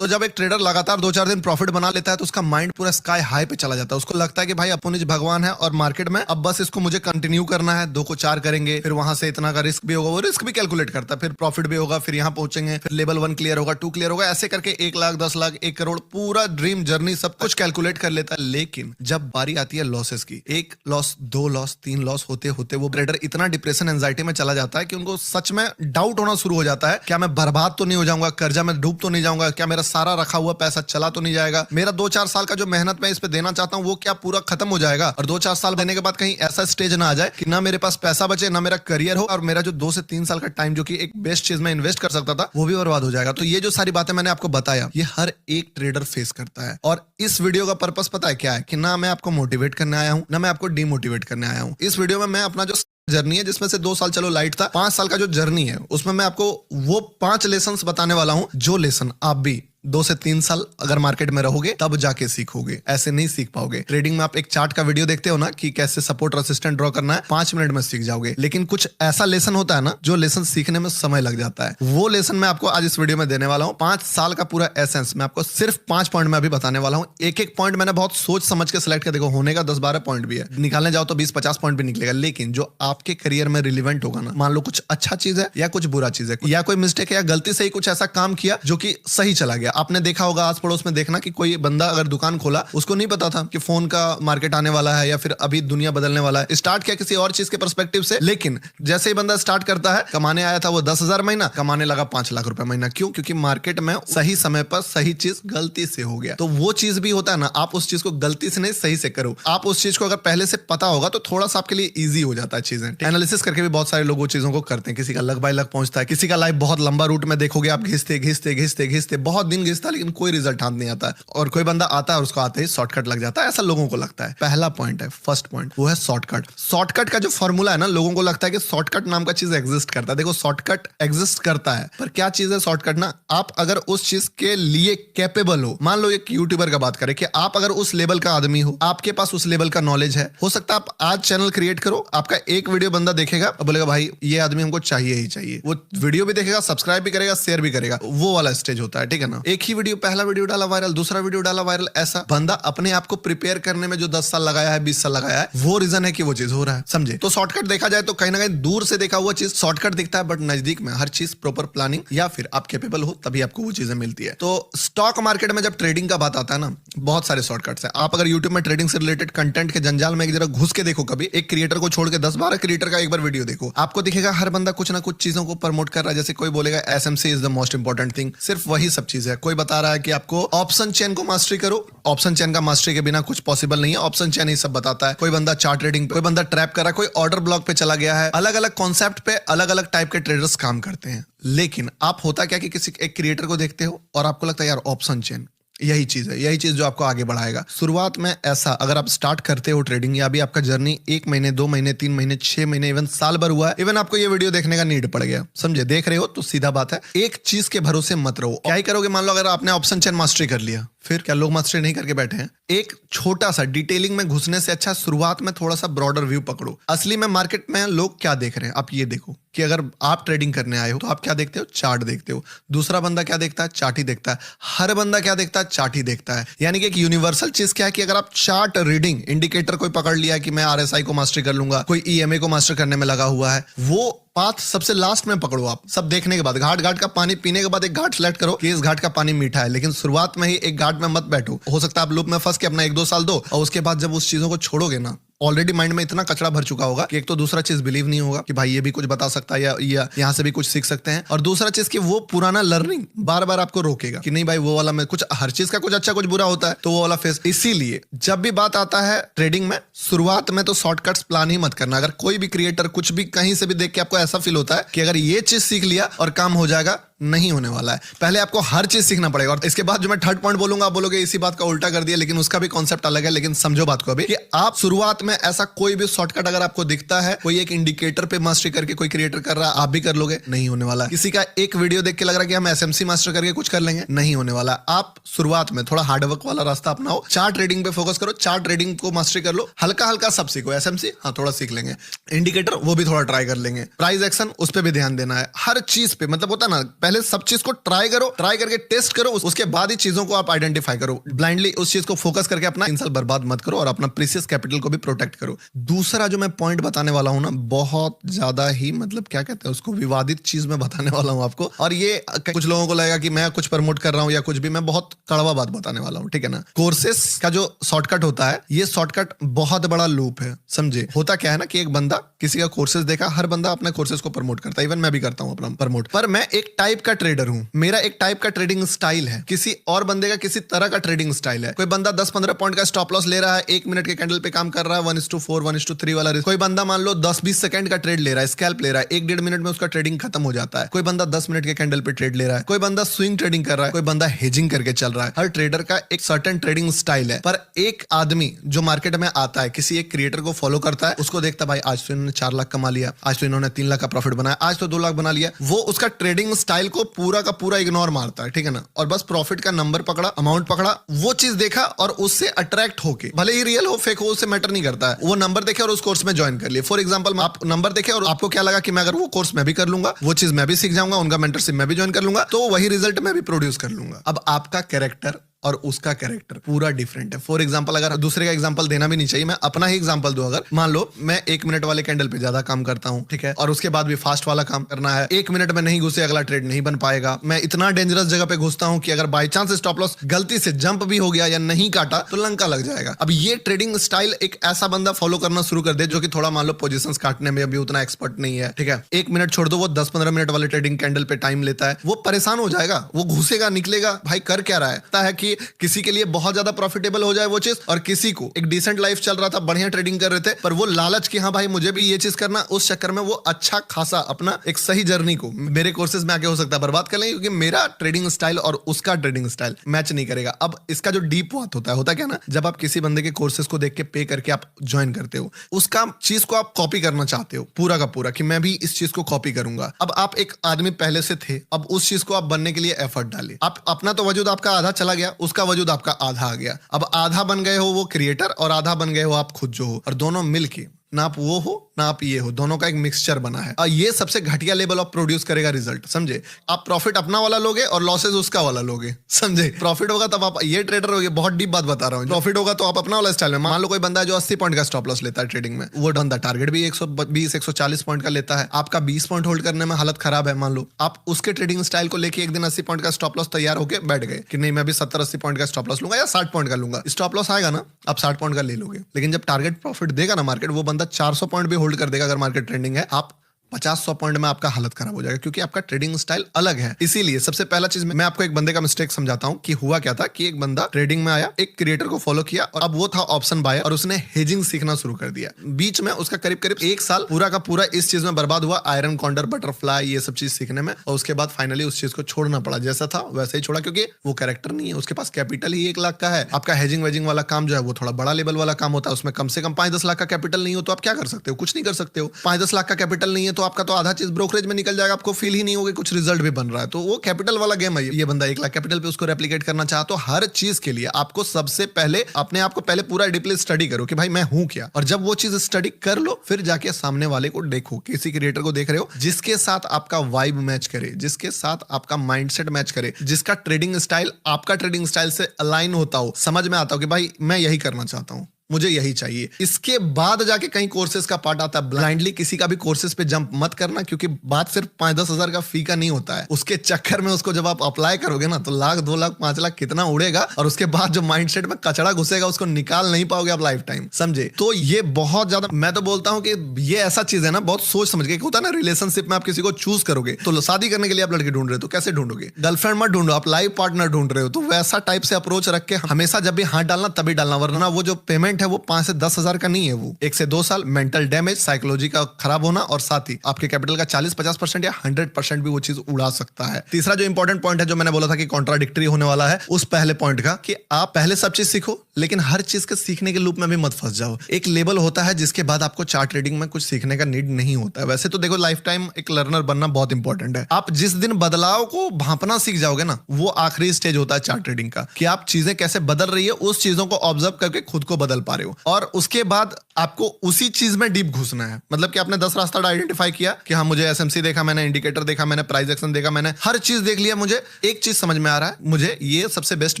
तो जब एक ट्रेडर लगातार 2-4 दिन प्रॉफिट बना लेता है तो उसका माइंड पूरा स्काई हाई पे चला जाता है। उसको लगता है कि भाई अपुनिज भगवान है और मार्केट में अब बस इसको मुझे कंटिन्यू करना है, 2 को 4 करेंगे, फिर वहां से इतना का रिस्क भी होगा, वो रिस्क भी कैलकुलेट करता है, फिर प्रॉफिट भी होगा, फिर यहाँ पहुंचेंगे, फिर लेवल 1 क्लियर होगा, 2 क्लियर होगा, ऐसे करके 1 लाख, 10 लाख, 1 करोड़ पूरा ड्रीम जर्नी सब कुछ कैलकुलेट कर लेता है। लेकिन जब बारी आती है लॉसेस की, 1 लॉस, 2 लॉस, 3 लॉस होते होते वो ट्रेडर इतना डिप्रेशन एंजाइटी में चला जाता है कि उनको सच में डाउट होना शुरू हो जाता है, क्या मैं बर्बाद तो नहीं हो जाऊंगा, कर्जा में डूब तो नहीं जाऊंगा, क्या मेरा सारा रखा हुआ पैसा चला तो नहीं जाएगा, मेरा 2-4 साल का जो मेहनत मैं इस पे देना चाहता हूं वो क्या पूरा खत्म हो जाएगा, और 2-4 साल देने के बाद कहीं ऐसा स्टेज ना आ जाए कि ना मेरे पास पैसा बचे, ना मेरा करियर हो, और मेरा जो 2 से 3 साल का टाइम जो कि एक बेस्ट चीज में इन्वेस्ट कर सकता था वो भी बर्बाद हो जाएगा। तो ये जो सारी बातें मैंने आपको बताया ये हर एक ट्रेडर फेस करता है। और इस वीडियो का पर्पस पता है क्या है? कि ना मैं आपको मोटिवेट करने आया हूं, ना मैं आपको डिमोटिवेट करने आया हूं। इस वीडियो में मैं अपना जो जर्नी है, जिसमें से 2 साल चलो लाइट था, 5 साल का जो जर्नी है उसमें मैं आपको वो 5 लेसन बताने वाला हूं जो लेसन आप भी 2 से 3 साल अगर मार्केट में रहोगे तब जाके सीखोगे, ऐसे नहीं सीख पाओगे। ट्रेडिंग में आप एक चार्ट का वीडियो देखते हो ना कि कैसे सपोर्ट रेसिस्टेंट ड्रॉ करना है, 5 मिनट में सीख जाओगे। लेकिन कुछ ऐसा लेसन होता है ना जो लेसन सीखने में समय लग जाता है, वो लेसन मैं आपको आज इस वीडियो में देने वाला हूं। 5 साल का पूरा एसेंस मैं आपको सिर्फ 5 पॉइंट में अभी बताने वाला हूं। एक एक पॉइंट मैंने बहुत सोच समझ के सिलेक्ट कर, देखो होने का 10-12 पॉइंट भी है, निकालने जाओ तो 20-50 पॉइंट भी निकलेगा, लेकिन जो आपके करियर में रिलेवेंट होगा ना, मान लो कुछ अच्छा चीज है या कुछ बुरा चीज है, या कोई मिस्टेक है या गलती से ही कुछ ऐसा काम किया जो कि सही चला गया। आपने देखा होगा आस पड़ोस में, देखना कि कोई बंदा अगर दुकान खोला, उसको नहीं पता था कि फोन का मार्केट आने वाला है या फिर अभी दुनिया बदलने वाला है। स्टार्ट किया किसी और चीज के पर्सपेक्टिव से, लेकिन जैसे ही बंदा स्टार्ट करता है, कमाने आया था वो 10,000 महीना, कमाने लगा 5 लाख रुपए महीना। क्यों? क्योंकि मार्केट में सही समय पर सही चीज गलती से हो गया। तो वो चीज भी होता है ना, आप उस चीज को गलती से नहीं सही से करो। आप उस चीज को अगर पहले से पता होगा तो थोड़ा सा आपके लिए ईजी हो जाता है चीजें। एनालिसिस करके भी बहुत सारे लोग वो चीजों को करते हैं। किसी का लक बाय लक पहुंचता है, किसी का लाइफ बहुत लंबा रूट में देखोगे आप, घिसते घिसते घिसते घिसते बहुत दिन घिसता, लेकिन कोई रिजल्ट हाथ नहीं आता, और कोई बंदा आता है और उसको आते ही शॉर्टकट लग जाता है। ऐसा लोगों को लगता है। पहला पॉइंट है, फर्स्ट पॉइंट, वो है शॉर्टकट। शॉर्टकट का जो फॉर्मूला है ना, लोगों को लगता है कि शॉर्टकट नाम का चीज एग्जिस्ट करता है। देखो शॉर्टकट एग्जिस्ट करता है, पर क्या चीज है शॉर्टकट ना, आप अगर उस चीज के लिए कैपेबल हो। मान लो एक यूट्यूबर का बात करें कि आप अगर उस लेवल का आदमी हो, आपके पास उस लेवल का नॉलेज है, हो सकता है आप आज चैनल क्रिएट करो, आपका एक वीडियो बंदा देखेगा और बोलेगा भाई ये आदमी हमको चाहिए ही चाहिए। वो वीडियो भी देखेगा, सब्सक्राइब भी करेगा, शेयर भी करेगा। वो वाला स्टेज होता है, ठीक है ना। एक ही वीडियो, पहला वीडियो डाला वायरल, दूसरा वीडियो डाला वायरल, ऐसा बंदा अपने आप को प्रिपेयर करने में जो 10 साल लगाया है, 20 साल लगाया है, वो रीजन है कि वो चीज हो रहा है, समझे। तो शॉर्टकट देखा जाए तो कहीं ना कहीं दूर से देखा हुआ चीज शॉर्टकट दिखता है, बट नजदीक में हर चीज प्रॉपर प्लानिंग या फिर आप कैपेबल हो तभी आपको वो चीजें मिलती है। तो स्टॉक मार्केट में जब ट्रेडिंग का बात आता है ना, बहुत सारे शॉर्टकट्स हैं। आप अगर यूट्यूब में ट्रेडिंग से रिलेटेड कंटेंट के जंजाल में एक जरा घुस के देखो, कभी एक क्रिएटर को छोड़ के 10-12 क्रिएटर का एक बार वीडियो देखो, आपको दिखेगा हर बंदा कुछ ना कुछ चीजों को प्रमोट कर रहा है। जैसे कोई बोलेगा SMC is the most important thing, सिर्फ वही सब चीज है। कोई बता रहा है कि आपको ऑप्शन चेन को मास्टरी करो, ऑप्शन चेन का मास्टरी के बिना कुछ पॉसिबल नहीं है, ऑप्शन चेन ही सब बताता है। कोई बंदा चार्ट ट्रेडिंग, कोई बंदा ट्रैप कर रहा है, कोई ऑर्डर ब्लॉक पे चला गया है। अलग अलग कॉन्सेप्ट पे अलग अलग टाइप के ट्रेडर्स काम करते हैं। लेकिन आप होता क्या कि किसी एक क्रिएटर को देखते हो और आपको लगता है यार ऑप्शन चेन यही चीज है, यही चीज जो आपको आगे बढ़ाएगा। शुरुआत में ऐसा अगर आप स्टार्ट करते हो ट्रेडिंग, या अभी आपका जर्नी 1 महीने, 2 महीने, 3 महीने, 6 महीने, इवन साल भर हुआ है, इवन आपको ये वीडियो देखने का नीड पड़ गया, समझे, देख रहे हो, तो सीधा बात है एक चीज के भरोसे मत रहो। क्या ही करोगे? मान लो अगर आपने ऑप्शन चेन मास्टरी कर लिया, फिर क्या लोग मास्टरी नहीं करके बैठे हैं? एक छोटा सा डिटेलिंग में घुसने से अच्छा शुरुआत में थोड़ा सा ब्रॉडर व्यू पकड़ो। असली में मार्केट में लोग क्या देख रहे हैं, आप ये देखो कि अगर आप ट्रेडिंग करने आए हो तो आप क्या देखते हो? चार्ट देखते हो। दूसरा बंदा क्या देखता है? चार्ट ही देखता है। हर बंदा क्या देखता है? चार्ट ही देखता है। यानी कि एक यूनिवर्सल चीज क्या है कि अगर आप चार्ट रीडिंग इंडिकेटर कोई पकड़ लिया कि मैं आरएसआई को मास्टर कर लूंगा, कोई ईएमए को मास्टर करने में लगा हुआ है, वो पाथ सबसे लास्ट में पकड़ो। आप सब देखने के बाद, घाट घाट का पानी पीने के बाद एक घाट सेलेक्ट करो कि इस घाट का पानी मीठा है, लेकिन शुरुआत में ही एक घाट में मत बैठो। हो सकता है आप लूप में फंस के अपना 1-2 साल दो, और उसके बाद जब उस चीजों को छोड़ोगे ना, ऑलरेडी माइंड में इतना कचरा भर चुका होगा कि एक तो दूसरा चीज बिलीव नहीं होगा कि भाई ये भी कुछ बता सकता है या यहाँ से भी कुछ सीख सकते हैं, और दूसरा चीज कि वो पुराना लर्निंग बार बार आपको रोकेगा कि नहीं भाई वो वाला में कुछ, हर चीज का कुछ अच्छा कुछ बुरा होता है, तो वो वाला फेस। इसीलिए जब भी बात आता है ट्रेडिंग में, शुरुआत में तो शॉर्टकट्स प्लान ही मत करना। अगर कोई भी क्रिएटर कुछ भी कहीं से भी देख के आपको ऐसा फील होता है कि अगर ये चीज सीख लिया और काम हो जाएगा, नहीं होने वाला है। पहले आपको हर चीज सीखना पड़ेगा। और इसके बाद जो मैं थर्ड पॉइंट बोलूंगा, आप बोलोगे इसी बात का उल्टा कर दिया, लेकिन उसका भी कॉन्सेप्ट अलग है। लेकिन समझो बात को अभी कि आप शुरुआत में ऐसा कोई भी शॉर्टकट अगर आपको दिखता है, कोई एक इंडिकेटर पे मास्टरी करके कोई क्रिएटर कर रहा है, आप भी कर लोगे, नहीं होने वाला। किसी का एक वीडियो देख के लग रहा है कि हम एसएमसी मास्टर करके कुछ कर लेंगे, नहीं होने वाला। आप शुरुआत में थोड़ा हार्डवर्क वाला रास्ता अपनाओ, चार्ट ट्रेडिंग पे फोकस करो, चार्ट ट्रेडिंग को मास्टरी कर लो, हल्का हल्का सब सीखो। एसएमसी हाँ थोड़ा सीख लेंगे, इंडिकेटर वो भी थोड़ा ट्राई कर लेंगे, प्राइस एक्शन उस पर भी ध्यान देना है, हर चीज पे। मतलब होता है ना, पहले सब चीज को ट्राई करो, ट्राई करके टेस्ट करो, उसके बाद ही चीजों को आप आइडेंटिफाई करो। ब्लाइंडली उस चीज को फोकस करके अपना 3 साल बर्बाद मत करो और अपना प्रीशियस कैपिटल को भी प्रोटेक्ट करो। दूसरा जो मैं पॉइंट बताने वाला हूं ना, बहुत ज्यादा ही मतलब क्या कहते हैं उसको, विवादित चीज मैं बताने वाला हूं आपको, और ये कुछ लोगों को लगेगा कि मैं कुछ प्रमोट कर रहा हूं या कुछ भी, मैं बहुत कड़वा बात बताने वाला हूं, ठीक है ना। कोर्सेस का जो शॉर्टकट होता है, ये शॉर्टकट बहुत बड़ा लूप है, समझे। होता क्या है ना कि एक बंदा किसी का कोर्सेज देखा, हर बंदा अपने कोर्सेज को प्रमोट करता है, इवन मैं भी करता हूं अपना प्रमोट, पर मैं एक टाइप का ट्रेडर हूं, मेरा एक टाइप का ट्रेडिंग स्टाइल है, किसी और बंदे का किसी तरह का ट्रेडिंग स्टाइल है। कोई बंदा 10-15 पॉइंट का स्टॉप लॉस ले रहा है, 1 मिनट के कैंडल पे काम कर रहा है, 1:4 1:3 वाला रिस्क। कोई बंदा मान लो 10-20 सेकंड का ट्रेड ले रहा है, स्कैल्प ले रहा है, 1-1.5 मिनट में उसका ट्रेडिंग खत्म हो जाता है। कोई बंदा 10 मिनट के कैंडल पे ट्रेड ले रहा है, कोई बंदा स्विंग ट्रेडिंग कर रहा है, कोई बंदा हेजिंग करके चल रहा है। हर ट्रेडर का एक सर्टेन ट्रेडिंग स्टाइल है, पर एक आदमी जो मार्केट में आता है, किसी एक क्रिएटर को फॉलो करता है, उसको देखता है भाई आज तो इन्होंने 4 लाख कमा लिया, आज तो इन्होंने 3 लाख का प्रॉफिट बनाया, आज तो 2 लाख बना लिया। वो उसका ट्रेडिंग स्टाइल को पूरा का पूरा इग्नोर मारता है, ठीक है ना, और बस प्रॉफिट का नंबर पकड़ा, अमाउंट पकड़ा, वो चीज देखा और उससे अट्रैक्ट होके, भले ही रियल हो फेक हो, उससे मैटर नहीं करता है, वो नंबर देखे और उस कोर्स में ज्वाइन कर लिए। फॉर एग्जांपल आप नंबर देखे और आपको क्या लगा कि मैं अगर वो कोर्स मैं भी कर लूंगा, वो चीज मैं भी सीख जाऊंगा, उनका मेंटरशिप मैं भी ज्वाइन कर लूंगा, तो वही रिजल्ट मैं भी प्रोड्यूस कर लूंगा। अब आपका कैरेक्टर और उसका कैरेक्टर पूरा डिफरेंट है। फॉर एग्जांपल, अगर दूसरे का एग्जांपल देना भी नहीं चाहिए, मैं अपना ही एग्जांपल दूं, अगर मान लो मैं 1 मिनट वाले कैंडल पे ज्यादा काम करता हूं, ठीक है, और उसके बाद भी फास्ट वाला काम करना है, 1 मिनट में नहीं घुसे अगला ट्रेड नहीं बन पाएगा। मैं इतना डेंजरस जगह पे घुसता हूं कि अगर बाई चांस स्टॉप लॉस गलती से जंप भी हो गया या नहीं काटा तो लंका लग जाएगा। अब ये ट्रेडिंग स्टाइल एक ऐसा बंदा फॉलो करना शुरू कर दे जो कि थोड़ा मान लो पोजीशंस काटने में अभी उतना एक्सपर्ट नहीं है, ठीक है, 1 मिनट छोड़ दो, वो 10-15 मिनट वाले ट्रेडिंग कैंडल पे टाइम लेता है, वो परेशान हो जाएगा, वो घुसेगा निकलेगा, भाई कर क्या रहा है कि किसी के लिए बहुत ज्यादा प्रॉफिटेबल हो जाए वो चीज, और किसी को एक डिसेंट लाइफ चल रहा था, बढ़िया ट्रेडिंग कर रहे थे, पर वो लालच कि हाँ भाई मुझे भी ये चीज करना, उस चक्कर में वो अच्छा खासा अपना एक सही जर्नी को मेरे कोर्सेज में आके हो सकता है बर्बाद कर लेंगे, क्योंकि मेरा ट्रेडिंग स्टाइल और उसका ट्रेडिंग स्टाइल मैच नहीं करेगा। अब इसका जो डीप बात होता है क्या ना, जब आप किसी बंदे के कोर्सेज को देख के पे करके आप ज्वाइन करते हो, उसका चीज को आप कॉपी करना चाहते हो पूरा का पूरा, कि मैं भी इस चीज को कॉपी करूंगा। अब आप एक आदमी पहले से थे, अब उस चीज को आप बनने के लिए एफर्ट डालिए। आप अपना तो वजूद आपका आधा चला गया, उसका वजूद आपका आधा आ गया। अब आधा बन गए हो वो क्रिएटर और आधा बन गए हो आप खुद जो हो, और दोनों मिलके ना आप वो हो ना आप ये हो, दोनों का एक मिक्सचर बना है, और ये सबसे घटिया लेवल ऑफ प्रोड्यूस करेगा रिजल्ट, समझे। आप प्रॉफिट अपना वाला लोगे और लॉसेज उसका वाला लोगे, समझे। प्रॉफिट होगा तब आप ये ट्रेडर होगे, बहुत डीप बात बता रहा हूँ, प्रॉफिट होगा तो आप अपना वाला स्टाइल में, मान लो कोई बंदा है जो 80 पॉइंट का स्टॉप लॉस लेता है ट्रेडिंग में, वो बंदा टारगेट भी 120-140 पॉइंट का लेता है, आपका 20 पॉइंट होल्ड करने में हालत खराब है, मान लो आप उसके ट्रेडिंग स्टाइल को लेके एक दिन 80 पॉइंट का स्टॉप लॉस तैयार होकर बैठ गए कि नहीं मैं भी 70-80 पॉइंट का स्टॉप लॉस लूंगा या 60 पॉइंट का लूंगा, स्टॉप लॉस आएगा ना, आप 60 पॉइंट का ले लोगे, लेकिन जब टारगेट प्रॉफिट देगा ना मार्केट, वो बंदा 400 पॉइंट भी होल्ड कर देगा। अगर मार्केट ट्रेंडिंग है, आप 50-100 पॉइंट में आपका हालत खराब हो जाएगा, क्योंकि आपका ट्रेडिंग स्टाइल अलग है। इसीलिए सबसे पहला चीज मैं आपको एक बंदे का मिस्टेक समझाता हूं कि हुआ क्या था कि एक बंदा ट्रेडिंग में आया, एक क्रिएटर को फॉलो किया, और अब वो था ऑप्शन बायर, और उसने हेजिंग सीखना शुरू कर दिया। बीच में उसका करीब 1 साल पूरा का पूरा इस चीज में बर्बाद हुआ, आयरन कॉन्डर, बटरफ्लाई, ये सब चीज सीखने में, और उसके बाद फाइनली उस चीज को छोड़ना पड़ा। जैसा था वैसे ही छोड़ा, क्योंकि वो कैरेक्टर नहीं है, उसके पास कैपिटल ही 1 लाख का है। आपका हेजिंग वेजिंग वाला काम जो है वो थोड़ा बड़ा लेवल वाला काम होता है, उसमें कम से कम 5-10 लाख का कैपिटल नहीं हो तो आप क्या कर सकते हो, कुछ नहीं कर सकते हो। 5-10 लाख का कैपिटल नहीं है तो आपका तो आधा चीज ब्रोकरेज में निकल जाएगा, आपको फील ही नहीं होगा कुछ रिजल्ट भी बन रहा है। तो वो कैपिटल वाला गेम है। ये बंदा 1 लाख कैपिटल पे उसको रेप्लिकेट करना चाहा, तो हर चीज के लिए आपको सबसे पहले अपने आप को पहले पूरा डीपली स्टडी करो कि भाई मैं हूं क्या, और जब वो चीज स्टडी कर लो फिर जाके सामने वाले को देखो, किसी क्रिएटर को देख रहे हो जिसके साथ आपका वाइब मैच करे, जिसके साथ आपका माइंडसेट मैच करे, जिसका ट्रेडिंग स्टाइल आपका ट्रेडिंग स्टाइल से अलाइन होता हो, समझ में आता हो कि भाई मैं यही करना चाहता हूं, मुझे यही चाहिए। इसके बाद जाके कहीं कोर्सेज का पार्ट आता है। ब्लाइंडली किसी का भी कोर्सेज पे जंप मत करना, क्योंकि बात सिर्फ 5-10 हजार का फी का नहीं होता है। उसके चक्कर में उसको जब आप अप्लाई करोगे ना तो 1 लाख 2 लाख 5 लाख कितना उड़ेगा, और उसके बाद जो माइंडसेट में कचड़ा घुसेगा उसको निकाल नहीं पाओगे आप लाइफ टाइम, समझे। तो ये बहुत ज्यादा, मैं तो बोलता हूं कि ये ऐसा चीज है ना, बहुत सोच समझ के होता है ना। रिलेशनशिप में आप किसी को चूज करोगे तो शादी करने के लिए आप लड़के ढूंढ रहे हो तो कैसे ढूंढोगे, गर्लफ्रेंड मत ढूंढो, आप लाइफ पार्टनर ढूंढ रहे हो, तो वैसा टाइप से अप्रोच रख के हमेशा जब भी हाथ डालना तभी डालना, वरना वो जो पेमेंट है वो 5 से 10 हजार का नहीं है, वो 1 से 2 साल मेंटल डैमेज, साइकोलॉजी का खराब होना, और साथ ही आपके कैपिटल का 40-50% या 100% भी वो चीज उड़ा सकता है। तीसरा जो इंपॉर्टेंट पॉइंट है जो मैंने बोला था कि कॉन्ट्राडिक्टरी होने वाला है, उस पहले पॉइंट का कि आप पहले सब चीज सीखो, लेकिन हर चीज के सीखने के लूप में भी मत फंस जाओ। एक लेवल होता है जिसके बाद आपको चार्ट ट्रेडिंग में कुछ सीखने का नीड नहीं होता है। वैसे तो देखो लाइफ टाइम एक लर्नर बनना बहुत इंपॉर्टेंट है। आप जिस दिन बदलाव को भांपना सीख जाओगे ना, वो आखिरी स्टेज होता है चार्ट ट्रेडिंग का, कि आप चीजें कैसे बदल रही है उस चीजों को ऑब्जर्व करके खुद को बदल पा रहे हो। और उसके बाद आपको उसी चीज में डीप घुसना है। मतलब कि आपने 10 रास्ता आइडेंटिफाई किया कि हाँ मुझे एसएमसी देखा, मैंने इंडिकेटर देखा, मैंने प्राइस एक्शन देखा, मैंने हर चीज देख लिया, मुझे एक चीज समझ में आ रहा है, मुझे ये सबसे बेस्ट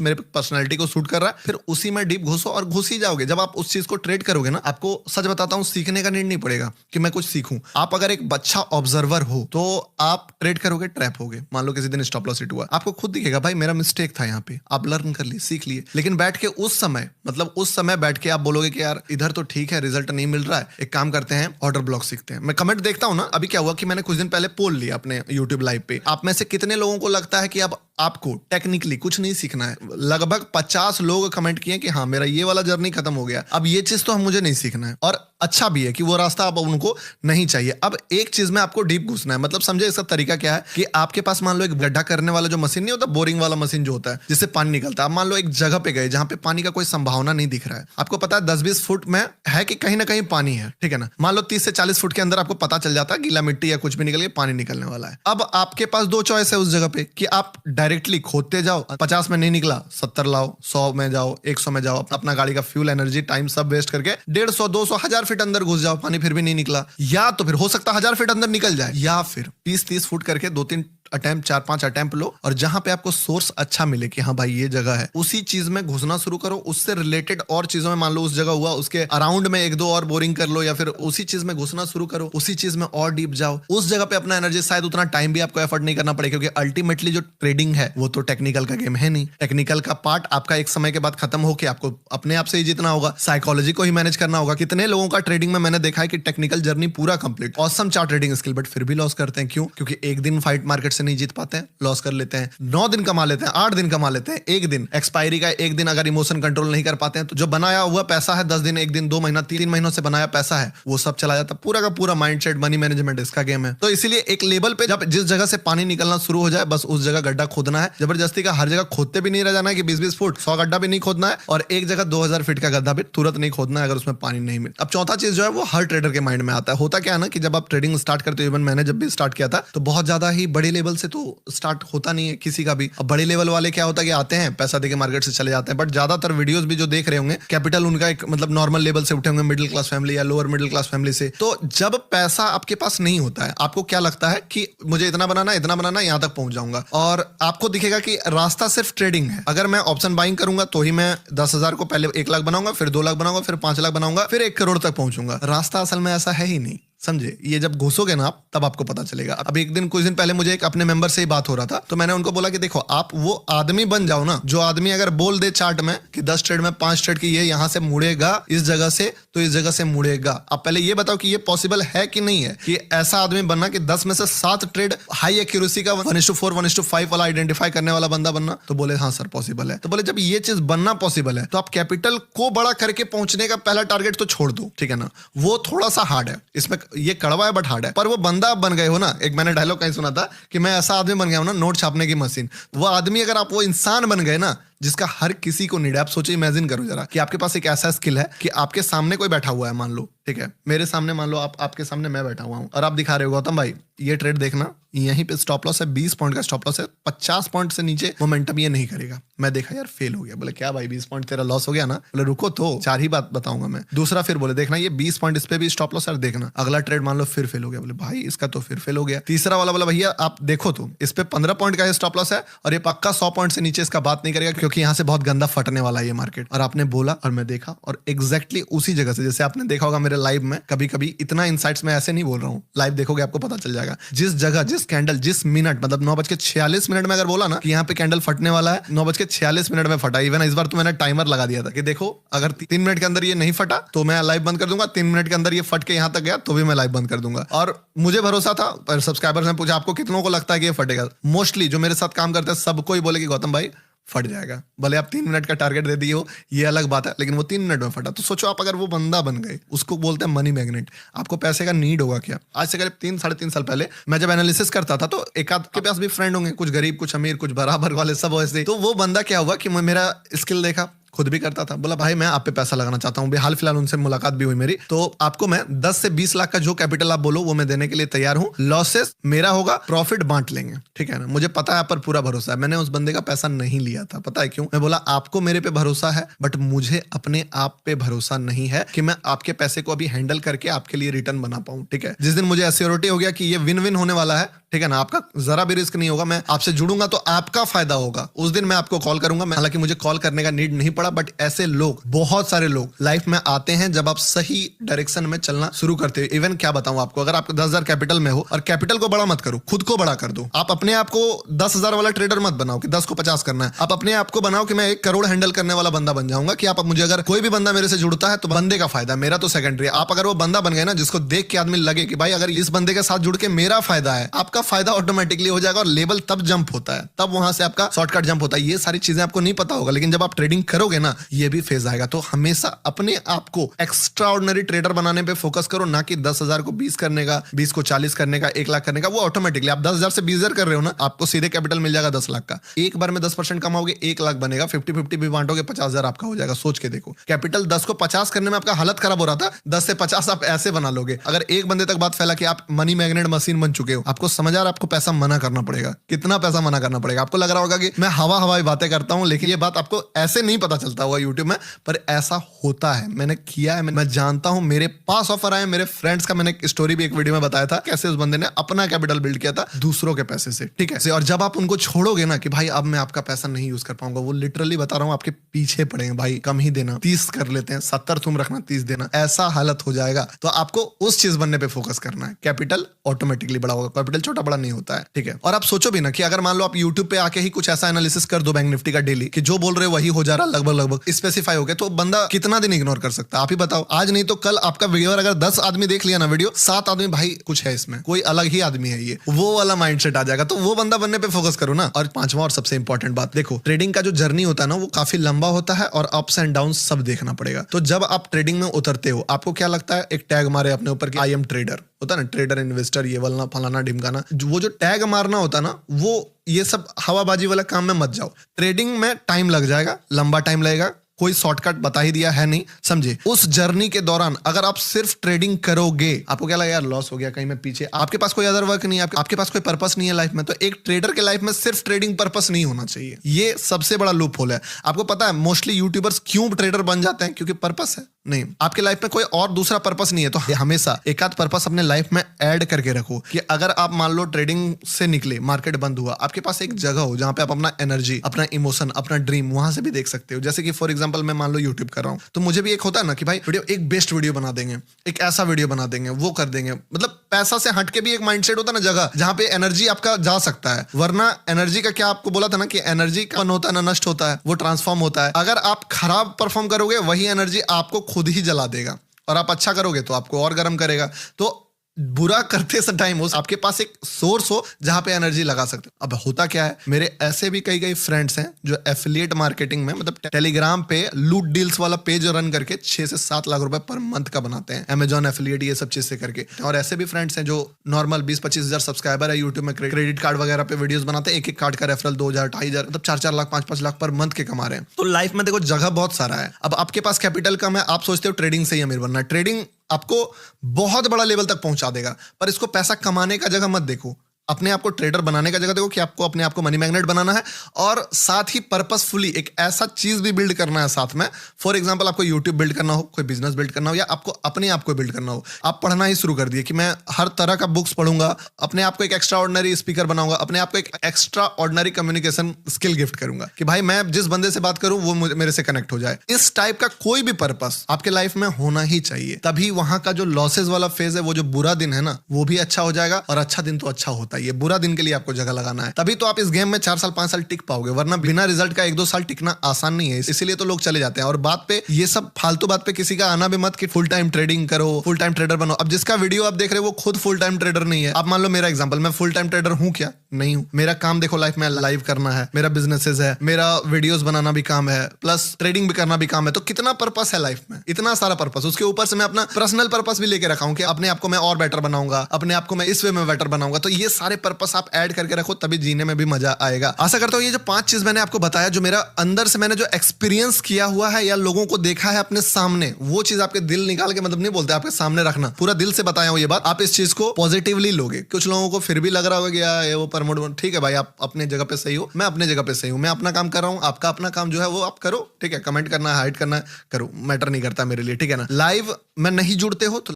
मेरे पर्सनैलिटी को सूट कर रहा है, फिर उसी में डीप घुसो और घुस ही जाओगे। जब आप उस चीज को ट्रेड करोगे ना, आपको सच बताता हूं सीखने का नीड नहीं पड़ेगा कि मैं कुछ सीखूं। आप अगर एक अच्छा ऑब्जर्वर हो तो आप ट्रेड करोगे, ट्रैप होगे। मान लो किसी दिन स्टॉप लॉस हिट हुआ, आपको खुद दिखेगा भाई मेरा मिस्टेक था यहाँ पे, आप लर्न कर लिए, सीख लिए। लेकिन बैठ के उस समय बैठ के आप बोलोगे कि यार इधर तो ठीक है, रिजल्ट नहीं मिल रहा है, एक काम करते हैं ऑर्डर ब्लॉक सीखते हैं। मैं कमेंट देखता हूं ना, अभी क्या हुआ कि मैंने कुछ दिन पहले पोल लिया अपने यूट्यूब लाइव पे, आप में से कितने लोगों को लगता है कि अब आपको टेक्निकली कुछ नहीं सीखना है? लगभग 50 लोग कमेंट किए कि हाँ मेरा ये वाला जर्नी खत्म हो गया, अब ये चीज तो मुझे नहीं सीखना है। और अच्छा भी है कि वो रास्ता अब उनको नहीं चाहिए। अब एक चीज में आपको डीप घुसना है। मतलब समझे इसका तरीका क्या है कि आपके पास मान लो एक गड्ढा करने वाला जो मशीन नहीं होता, बोरिंग वाला मशीन जो होता है जिससे पानी निकलता है। आप मान लो एक जगह पे गए जहां पे पानी का कोई संभावना नहीं दिख रहा है, आपको पता है 10-20 फुट में है कि कहीं ना कहीं पानी है, ठीक है ना। मान लो 30 से 40 फुट के अंदर आपको पता चल जाता है गीला मिट्टी या कुछ भी निकल के पानी निकलने वाला है। अब आपके पास दो चॉइस है उस जगह पे कि आप डायरेक्टली खोदते जाओ, 50 में नहीं निकला 70 लाओ, 100 में जाओ, 100 में जाओ, अपना गाड़ी का फ्यूल, एनर्जी, टाइम सब वेस्ट करके 150, 200, 1000 फीट अंदर घुस जाओ, पानी फिर भी नहीं निकला। या तो फिर हो सकता है 1000 फीट अंदर निकल जाए, या फिर 20-30 फुट करके 2-3 अटेम्प्ट, 4-5 अटेम्प्ट लो और जहां पे आपको सोर्स अच्छा मिले कि हाँ भाई ये जगह है, उसी चीज में घुसना शुरू करो। उससे रिलेटेड और चीजों में, मान लो उस जगह हुआ, उसके अराउंड में 1-2 और बोरिंग कर लो, या फिर उसी चीज में घुसना शुरू करो, उसी चीज में और डीप जाओ। उस जगह पे अपना एनर्जी, शायद उतना टाइम भी आपको एफर्ट नहीं करना पड़ेगा, क्योंकि अल्टीमेटली जो ट्रेडिंग है वो तो टेक्निकल का गेम है नहीं। टेक्निकल का पार्ट आपका एक समय के बाद खत्म होकर आपको अपने आप से ही जीतना होगा, साइकोलॉजी को ही मैनेज करना होगा। कितने लोगों का ट्रेडिंग में मैंने देखा है कि टेक्निकल जर्नी पूरा complete, awesome chart trading skill, but फिर भी लॉस करते हैं। क्यों? क्योंकि एक दिन फाइट मार्केट से नहीं जीत पाते हैं, लॉस कर लेते हैं। 9 दिन कमा लेते हैं, 8 दिन कमा लेते हैं, एक दिन एक्सपायरी का, एक दिन अगर इमोशन कंट्रोल नहीं कर पाते हैं तो जो बनाया हुआ पैसा है 10 दिन, 1 दिन, 2 महीना, 3 महीनों से बनाया पैसा है, वो सब चला जाता है। पूरा का पूरा माइंडसेट, मनी मैनेजमेंट इसका गेम है। तो इसीलिए एक लेवल पे जब जिस जगह से पानी निकलना शुरू हो जाए, बस उस जगह गड्ढा खोदना है। जबरदस्ती का हर जगह खोदते भी नहीं रह जाना है कि 20-20 फुट 100 गड्ढा भी नहीं खोदना है, और एक जगह 2000 फीट का गड्ढा भी तुरंत नहीं खोदना है अगर उसमें पानी नहीं मिले। अब चौथा चीज जो है वो हर ट्रेडर के माइंड में आता है। होता क्या है ना कि जब आप ट्रेडिंग स्टार्ट करते हो, इवन मैंने जब भी स्टार्ट किया था तो बहुत ज्यादा ही बड़े लेवल से तो स्टार्ट होता नहीं है किसी का भी। अब बड़े लेवल वाले क्या होता है कि आते हैं, पैसा देके मार्केट से चले जाते हैं। बट ज्यादातर वीडियोस भी जो देख रहे होंगे, कैपिटल उनका एक मतलब नॉर्मल लेवल से उठे होंगे, मिडिल क्लास फैमिली या लोअर मिडिल क्लास फैमिली से। तो जब पैसा आपके पास नहीं होता है, आपको क्या लगता है कि मुझे इतना बनाना, यहां तक पहुंच जाऊंगा, और आपको दिखेगा कि रास्ता सिर्फ ट्रेडिंग है। अगर मैं ऑप्शन बाइंग करूंगा तो ही मैं 10,000 को पहले 1 लाख बनाऊंगा, फिर 2 लाख बनाऊंगा, फिर 5 लाख बनाऊंगा, फिर 1 करोड़ तक पहुंचूंगा। रास्ता असल में ऐसा है ही नहीं, समझे। ये जब घुसोगे ना आप, तब आपको पता चलेगा। अब कुछ दिन पहले मुझे एक अपने मेंबर से ही बात हो रहा था, तो मैंने उनको बोला कि देखो आप वो आदमी बन जाओ ना, जो आदमी अगर बोल दे चार्ट में कि 10 ट्रेड में 5 ट्रेड की ये यहां से मुड़ेगा, इस जगह से तो इस जगह से मुड़ेगा। आप पहले ये बताओ कि ये पॉसिबल है कि नहीं है, कि ऐसा आदमी बनना कि 10 में से 7 ट्रेड हाई एक्यूरेसी का 1:4, 1:5 वाला आइडेंटिफाई करने वाला बंदा बनना। तो बोले हाँ सर पॉसिबल है। तो बोले जब ये चीज बनना पॉसिबल है तो आप कैपिटल को बड़ा करके पहुंचने का पहला टारगेट तो छोड़ दो, ठीक है ना। वो थोड़ा सा हार्ड है, इसमें ये कड़वा है बट हार्ड है, पर वो बंदा आप बन गए हो ना। एक मैंने डायलॉग कहीं सुना था कि मैं ऐसा आदमी बन गया हूं ना, नोट छापने की मशीन। वो आदमी, अगर आप वो इंसान बन गए ना जिसका हर किसी को नीड है। आप सोचिए, इमेजिन करो जरा कि आपके पास एक ऐसा स्किल है कि आपके सामने कोई बैठा हुआ है, मान लो, ठीक है, मेरे सामने मान लो आपके सामने मैं बैठा हुआ हूं और आप दिखा रहे हो गौतम भाई ये ट्रेड देखना, यहीं पे स्टॉप लॉस है, 20 पॉइंट का स्टॉप लॉस है, 50 पॉइंट से नीचे मोमेंटम ये नहीं करेगा। मैं देखा यार फेल हो गया। बोले क्या भाई 20 पॉइंट तेरा लॉस हो गया ना? बोले रुको तो 4 ही बात बताऊंगा मैं। दूसरा फिर बोले देखना ये 20 पॉइंट इस पे भी स्टॉप लॉस है, देखना अगला ट्रेड मान लो फिर फेल हो गया। बोले भाई इसका तो फिर फेल हो गया। तीसरा वाला बोला भैया आप देखो तो इस पे 15 पॉइंट का स्टॉप लॉस है और ये पक्का 100 पॉइंट से नीचे इसका बात नहीं करेगा, क्योंकि यहाँ से बहुत गंदा फटने वाला है ये मार्केट। और आपने बोला और मैं देखा, और एग्जैक्टली उसी जगह से, जैसे आपने देखा होगा मेरे लाइव में, कभी कभी इतना इनसाइट्स में ऐसे नहीं बोल रहा हूँ, लाइव देखोगे आपको पता चल जाएगा। जिस जगह, जिस कैंडल, जिस मिनट, मतलब 9:46 में अगर बोला ना कि यहाँ पे कैंडल फटने वाला है, 9:46 में फटा। इवन इस बार तो मैंने टाइमर लगा दिया था कि देखो अगर 3 मिनट के अंदर ये नहीं फटा तो मैं लाइव बंद कर दूंगा, 3 मिनट के अंदर ये फट के यहाँ तक गया तो भी मैं लाइव बंद कर दूंगा। और मुझे भरोसा था, पर सब्सक्राइबर्स ने पूछा आपको कितनों को लगता है कि ये फटेगा। मोस्टली जो मेरे साथ काम करते हैं सबको ही बोले कि गौतम भाई फट जाएगा। भले आप 3 मिनट का टारगेट दे दिए हो, ये अलग बात है, लेकिन वो 3 मिनट में फटा। तो सोचो आप अगर वो बंदा बन गए, उसको बोलते हैं मनी मैग्नेट। आपको पैसे का नीड होगा क्या? आज से करीब 3-3.5 साल पहले मैं जब एनालिसिस करता था तो एक आध के पास भी फ्रेंड होंगे, कुछ गरीब, कुछ अमीर, कुछ बराबर वाले, सब वैसे। तो वो बंदा क्या हुआ कि मेरा स्किल देखा, खुद भी करता था। बोला भाई मैं आप पे पैसा लगाना चाहता हूँ, हाल फिलहाल उनसे मुलाकात भी हुई मेरी, तो आपको मैं 10 से 20 लाख का जो कैपिटल आप बोलो वो मैं देने के लिए तैयार हूँ, लॉसेस मेरा होगा, प्रॉफिट बांट लेंगे, ठीक है ना। मुझे पता है आप पर पूरा भरोसा है। मैंने उस बंदे का पैसा नहीं लिया था, पता है क्यों? मैं बोला आपको मेरे पे भरोसा है बट मुझे अपने आप पे भरोसा नहीं है कि मैं आपके पैसे को अभी हैंडल करके आपके लिए रिटर्न बना पाऊं, ठीक है। जिस दिन मुझे एश्योरिटी हो गया कि ये विन विन होने वाला है, ठीक है ना, आपका जरा भी रिस्क नहीं होगा, मैं आपसे जुड़ूंगा तो आपका फायदा होगा, उस दिन मैं आपको कॉल करूंगा। हालांकि मुझे कॉल करने का नीड नहीं पड़ा, बट ऐसे लोग, बहुत सारे लोग लाइफ में आते हैं जब आप सही डायरेक्शन में चलना शुरू करते हो। इवन क्या बताऊं आपको, अगर आप 10,000 कैपिटल में हो और कैपिटल को बड़ा मत करो, खुद को बड़ा कर दो। आप अपने आप को 10,000 वाला ट्रेडर मत बनाओ कि 10 को 50 करना है। आप अपने आप को बनाओ कि मैं 1 करोड़ हैंडल करने वाला बंदा बन जाऊंगा, कि आप मुझे, अगर कोई भी बंदा मेरे से जुड़ता है तो बंदे का फायदा, मेरा तो सेकेंडरी है। आप अगर वो बंदा बन गए ना जिसको देख के आदमी लगे कि भाई अगर इस बंदे के साथ जुड़ के मेरा फायदा है, आपका फायदा ऑटोमेटिकली हो जाएगा और लेवल तब जंप होता है, तब वहां से आपका शॉर्टकट जंप होता है। ये सारी चीजें आपको नहीं पता होगा, लेकिन जब आप ट्रेडिंग करोगे ना ये भी फेज आएगा। तो हमेशा अपने आप को एक्स्ट्रा ऑर्डिनरी ट्रेडर बनाने पे फोकस करो, ना कि 10,000 को 20 करने का, 20 को 40 करने का, 1 लाख करने का। वो ऑटोमेटिकली आप 10,000 से 20,000 कर रहे हो ना, आपको सीधे कैपिटल मिल जाएगा 10 लाख का। एक बार में 10% कमाओगे 1 लाख बनेगा, 50-50 भी बांटोगे 50,000 आपका हो जाएगा। सोच के देखो, कैपिटल 10 को 50 करने में आपका हालत खराब हो रहा था, 10 से 50 आप ऐसे बना लोगे। अगर एक बंदे तक बात फैला कि आप मनी मैग्नेट मशीन बन चुके हो, आपको समझ आ रहा है आपको पैसा मना करना पड़ेगा, कितना पैसा मना करना पड़ेगा। आपको लग रहा होगा कि मैं हवाई बातें करता हूं, लेकिन ये बात आपको ऐसे नहीं पता चलता होगा यूट्यूब में, पर ऐसा होता है। मैंने किया है, मैं जानता हूं। मेरे पास ऑफर आए मेरे फ्रेंड्स का, मैंने एक स्टोरी भी एक वीडियो में बताया था कैसे उस बंदे ने अपना कैपिटल बिल्ड किया था दूसरों के पैसे से, ठीक है। और जब आप उनको छोड़ोगे ना कि भाई अब मैं आपका पैसा नहीं यूज कर पाऊंगा, वो लिटरली बता रहा हूं आपके पीछे पड़ेंगे, भाई कम ही देना, 30 कर लेते हैं, 70 तुम रखना, 30 देना, ऐसा हालत हो जाएगा। तो आपको उस चीज बनने पे फोकस करना है, कैपिटल ऑटोमेटिकली बड़ा होगा। कैपिटल छोटा बड़ा नहीं होता है, ठीक है। और आप सोचो भी ना कि अगर मान लो आप यूट्यूब पे आके ही कुछ ऐसा एनालिसिस कर दो बैंक निफ्टी का डेली कि जो बोल रहे हो वही हो जा रहा लगभग स्पेसिफाई हो गया, तो बंदा कितना दिन इग्नोर कर सकता है? आप ही बताओ। आज नहीं तो कल आपका वीडियो अगर 10 आदमी देख लिया ना वीडियो, 7 आदमी भाई कुछ है इसमें, कोई अलग ही आदमी है, ये वो वाला माइंडसेट आ जाएगा। तो वो बंदा बनने पे फोकस करो ना। और पांचवा और सबसे इंपॉर्टेंट बात, देखो ट्रेडिंग का जो जर्नी होता है ना वो काफी लंबा होता है और अप्स एंड डाउन सब देखना पड़ेगा। तो जब आप ट्रेडिंग में उतरते हो, आपको क्या लगता है, एक टैग मारे अपने ऊपर कि आई एम ट्रेडर, होता है ना, ट्रेडर इन्वेस्टर, ये वाला फलाना ढिमकाना, वो जो टैग मारना होता है ना, वो ये सब हवाबाजी वाला काम में मत जाओ। ट्रेडिंग में टाइम लग जाएगा, लंबा टाइम लगेगा, कोई शॉर्टकट बता ही दिया है नहीं, समझे। उस जर्नी के दौरान अगर आप सिर्फ ट्रेडिंग करोगे, आपको क्या लगेगा, यार लॉस हो गया, कहीं मैं पीछे, आपके पास कोई अदर वर्क नहीं है, आपके पास कोई पर्पस नहीं है लाइफ में। तो एक ट्रेडर के लाइफ में सिर्फ ट्रेडिंग पर्पस नहीं होना चाहिए, ये सबसे बड़ा लूप होल है। आपको पता है मोस्टली यूट्यूबर्स क्यों ट्रेडर बन जाते हैं? क्योंकि पर्पस है। नहीं, आपके लाइफ में कोई और दूसरा पर्पस नहीं है, तो हमेशा एक आध पर्पस अपने लाइफ में ऐड करके रखो कि अगर आप मान लो ट्रेडिंग से निकले, मार्केट बंद हुआ, आपके पास एक जगह हो जहां पे आप अपना एनर्जी, अपना इमोशन, अपना ड्रीम वहां से भी देख सकते हो। जैसे कि फॉर एग्जांपल मैं मान लो यूट्यूब कर रहा हूं, तो मुझे भी एक होता है ना कि भाई वीडियो, एक बेस्ट वीडियो बना देंगे, एक ऐसा वीडियो बना देंगे, वो कर देंगे। मतलब पैसा से हटके भी एक माइंडसेट होता है ना, जगह जहां पे एनर्जी आपका जा सकता है। वरना एनर्जी का क्या आपको बोला था ना कि एनर्जी का होता है ना, नष्ट होता है, वो ट्रांसफॉर्म होता है। अगर आप खराब परफॉर्म करोगे, वही एनर्जी आपको खुद ही जला देगा, और आप अच्छा करोगे तो आपको और गर्म करेगा। तो बुरा करते से टाइम हो आपके पास एक सोर्स हो जहां पे एनर्जी लगा सकते हो। अब होता क्या है, मेरे ऐसे भी कई फ्रेंड्स हैं जो एफिलिएट मार्केटिंग में, मतलब टेलीग्राम पे लूट डील्स वाला पेज रन करके 6 से 7 लाख रुपए पर मंथ का बनाते हैं, अमेजॉन एफिलिएट, ये सब चीज से करके। और ऐसे भी फ्रेंड्स हैं जो नॉर्मल 20-25 हजार सब्सक्राइबर है यूट्यूब में, क्रेडिट कार्ड वगैरह पे वीडियोस बनाते हैं, एक कार्ड का रेफरल 2,000, 2,500, मतलब 4-4 लाख, 5-5 लाख पर मंथ के कमा रहे हैं। तो लाइफ में देखो जगह बहुत सारा है। अब आपके पास कैपिटल कम है, आप सोचते हो ट्रेडिंग से ही अमीर बनना। ट्रेडिंग आपको बहुत बड़ा लेवल तक पहुंचा देगा, पर इसको पैसा कमाने का जगह मत देखो, अपने आप को ट्रेडर बनाने का जगह देखो कि आपको अपने आप को मनी मैग्नेट बनाना है, और साथ ही पर्पसफुली एक ऐसा चीज भी बिल्ड करना है साथ में। फॉर एग्जांपल आपको यूट्यूब बिल्ड करना हो, कोई बिजनेस बिल्ड करना हो, या आपको अपने आप को बिल्ड करना हो, आप पढ़ना ही शुरू कर दिए कि मैं हर तरह का बुक्स पढ़ूंगा, अपने आप को एक एक्स्ट्रा ऑर्डिनरी स्पीकर बनाऊंगा, अपने आप को एक extra ordinary communication skill gift करूंगा कि भाई मैं जिस बंदे से बात करूं वो मेरे से कनेक्ट हो जाए। इस टाइप का कोई भी पर्पस आपके लाइफ में होना ही चाहिए, तभी वहां का जो लॉसेस वाला फेज है, वो जो बुरा दिन है ना, वो भी अच्छा हो जाएगा। और अच्छा दिन तो अच्छा होता ही है, बुरा दिन के लिए आपको जगह लगाना है, तभी तो आप इस गेम में 4 साल 5 साल टिक पाओगे, वरना बिना रिजल्ट का 1-2 साल टिकना आसान नहीं है। इसीलिए तो लोग चले जाते हैं। और बात पे ये सब फालतू बात पे किसी का आना भी मत कि फुल टाइम ट्रेडिंग करो, फुल टाइम ट्रेडर बनो। अब जिसका वीडियो आप देख रहे हो वो खुद फुल टाइम ट्रेडर नहीं है। आप मान लो मेरा एग्जांपल, मैं फुल टाइम ट्रेडर हूं क्या? नहीं हूं। मेरा काम देखो लाइफ में लाइव करना है, मेरा बिजनेसेस है, मेरा वीडियोस बनाना भी काम है, प्लस ट्रेडिंग भी करना भी काम है। तो कितना पर्पस है लाइफ में, इतना सारा पर्पस। उसके ऊपर से मैं अपना पर्सनल पर्पस भी लेके रखा हूं कि अपने आप को मैं और बेटर बनाऊंगा, अपने आप को मैं इस वे में बेटर बनाऊंगा। तो ये सारी सारे पर्पस आप ऐड करके रखो, तभी जीने में भी मजा आएगा। आशा करता हूँ ये जो 5 चीज मैंने आपको बताया, जो मेरा अंदर से मैंने जो एक्सपीरियंस किया हुआ है या लोगों को देखा है अपने सामने, वो चीज आपके दिल निकाल के, मतलब नहीं बोलते, आपके सामने रखना, पूरा दिल से बताया हूँ ये बात, आप इस चीज को पॉजिटिवली लोगे। कुछ लोगों को फिर भी लग रहा होगा कि यार ये वो प्रमोट, ठीक है भाई, आप अपने जगह पे सही हो, मैं अपने जगह पे सही हूँ, मैं अपना काम कर रहा हूँ, आपका अपना काम जो है वो आप करो, ठीक है, कमेंट करना है, हाइड करना है, करो, मैटर नहीं करता मेरे लिए, ठीक है ना। लाइव में नहीं जुड़ते हो तो